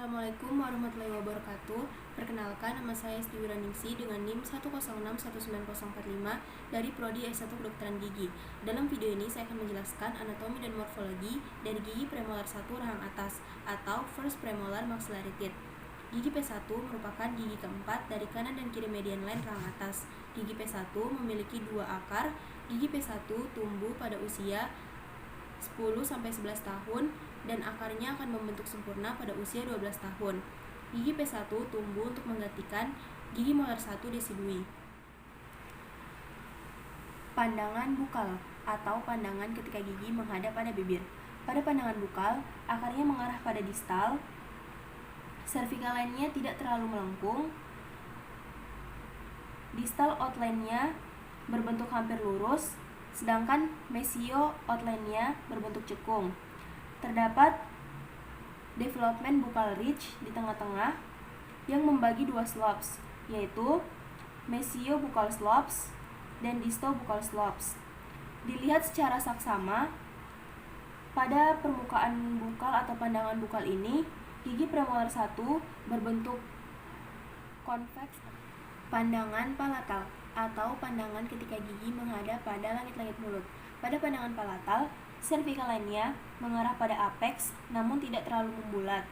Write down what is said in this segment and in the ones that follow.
Assalamualaikum warahmatullahi wabarakatuh. Perkenalkan, nama saya Esti Wiraningsi dengan NIM 1061945 dari Prodi S1 Kedokteran Gigi. Dalam video ini saya akan menjelaskan anatomi dan morfologi dari gigi premolar 1 rahang atas atau first premolar maxillary teeth. Gigi P1 merupakan gigi keempat dari kanan dan kiri median line rahang atas. Gigi P1 memiliki dua akar. Gigi P1 tumbuh pada usia 10-11 tahun dan akarnya akan membentuk sempurna pada usia 12 tahun. Gigi P1 tumbuh untuk menggantikan gigi molar 1 desidui. Pandangan bukal atau pandangan ketika gigi menghadap pada bibir. Pada pandangan bukal, akarnya mengarah pada distal, cervical line-nya tidak terlalu melengkung, distal outline-nya berbentuk hampir lurus, sedangkan mesio outline-nya berbentuk cekung. Terdapat development buccal ridge di tengah-tengah yang membagi dua slopes, yaitu mesio buccal slopes dan disto buccal slopes. Dilihat secara saksama, pada permukaan bukal atau pandangan bukal ini, gigi premolar 1 berbentuk konveks. Pandangan palatal atau pandangan ketika gigi menghadap pada langit-langit mulut. Pada pandangan palatal, cervical line-nya mengarah pada apex namun tidak terlalu membulat.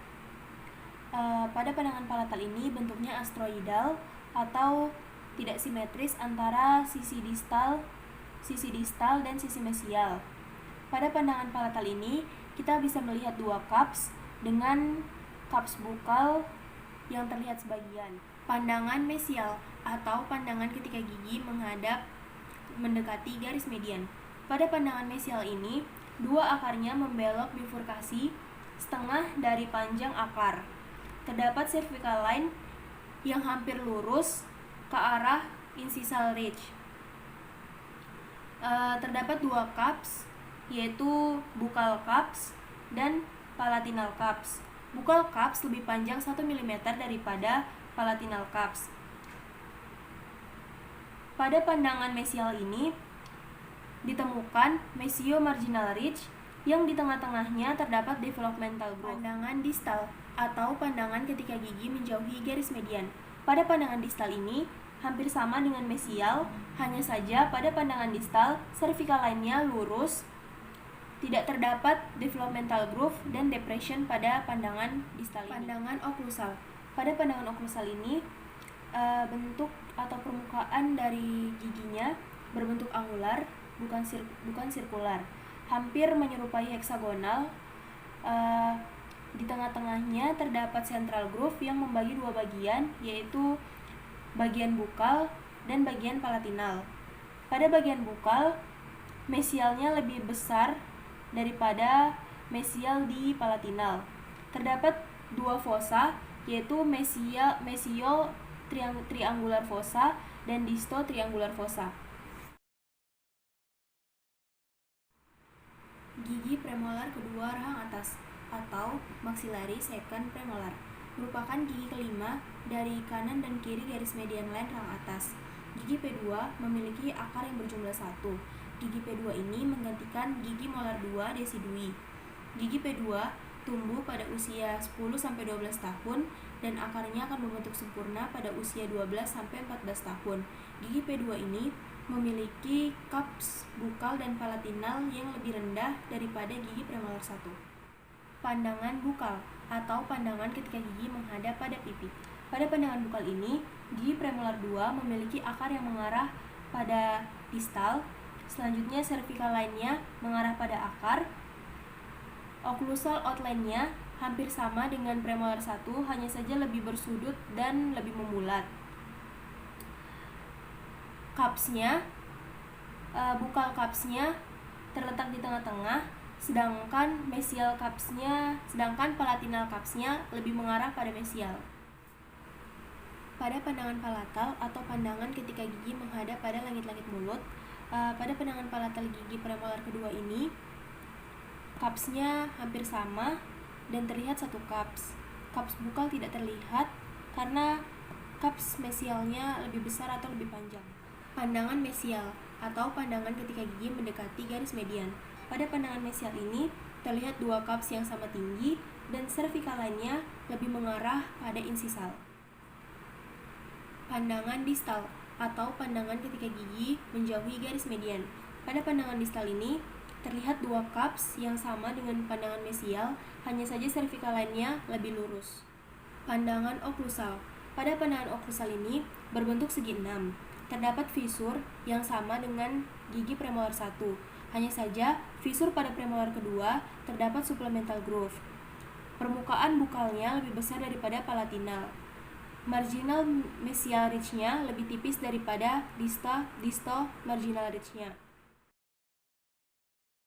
Pada pandangan palatal ini bentuknya astroidal atau tidak simetris antara sisi distal dan sisi mesial. Pada pandangan palatal ini kita bisa melihat dua cups dengan cups bukal yang terlihat sebagian. Pandangan mesial atau pandangan ketika gigi menghadap mendekati garis median. Pada pandangan mesial ini, dua akarnya membelok bifurkasi setengah dari panjang akar. Terdapat cervical line yang hampir lurus ke arah incisal ridge. Terdapat dua cups, yaitu buccal cups dan palatinal cups. Buccal cups lebih panjang 1 mm daripada palatinal cups. Pada pandangan mesial ini ditemukan mesio marginal ridge yang di tengah-tengahnya terdapat developmental growth. Pandangan distal atau pandangan ketika gigi menjauhi garis median. Pada pandangan distal ini hampir sama dengan mesial, hanya saja pada pandangan distal cervical line-nya lurus, tidak terdapat developmental groove dan depression pada pandangan distal ini. Pandangan oklusal. Pada pandangan oklusal ini bentuk atau permukaan dari giginya berbentuk angular, bukan sirkular, hampir menyerupai heksagonal. Di tengah-tengahnya terdapat central groove yang membagi dua bagian, yaitu bagian bukal dan bagian palatinal. Pada bagian bukal, mesialnya lebih besar daripada mesial di palatinal. Terdapat dua fossa, yaitu mesio triangular fossa dan disto triangular fossa. Gigi premolar kedua rahang atas atau maxillary second premolar merupakan gigi kelima dari kanan dan kiri garis median line rahang atas. Gigi P2 memiliki akar yang berjumlah 1. Gigi P2 ini menggantikan gigi molar 2 desidui. Gigi P2 tumbuh pada usia 10-12 tahun dan akarnya akan membentuk sempurna pada usia 12-14 tahun. Gigi P2 ini memiliki cups bukal dan palatinal yang lebih rendah daripada gigi premolar 1. Pandangan bukal atau pandangan ketika gigi menghadap pada pipi. Pada pandangan bukal ini, gigi premolar 2 memiliki akar yang mengarah pada distal. Selanjutnya cervical line-nya mengarah pada akar. Occlusal outline-nya hampir sama dengan premolar 1, hanya saja lebih bersudut dan lebih membulat. Cupsnya, buccal cupsnya terletak di tengah-tengah, sedangkan palatinal cupsnya lebih mengarah pada mesial. Pada pandangan palatal atau pandangan ketika gigi menghadap pada langit-langit mulut, pada pandangan palatal gigi premolar kedua ini, cupsnya hampir sama dan terlihat satu cups. Cups bukal tidak terlihat karena cups mesialnya lebih besar atau lebih panjang. Pandangan mesial atau pandangan ketika gigi mendekati garis median. Pada pandangan mesial ini, terlihat dua cups yang sama tinggi dan cervical line-nya lebih mengarah pada insisal. Pandangan distal atau pandangan ketika gigi menjauhi garis median. Pada pandangan distal ini, terlihat dua cups yang sama dengan pandangan mesial, hanya saja cervical line-nya lebih lurus. Pandangan oklusal. Pada pandangan oklusal ini berbentuk segi 6. Terdapat fisur yang sama dengan gigi premolar 1. Hanya saja, fisur pada premolar kedua terdapat supplemental groove. Permukaan bukalnya lebih besar daripada palatinal. Marginal mesial ridge-nya lebih tipis daripada distal marginal ridge-nya.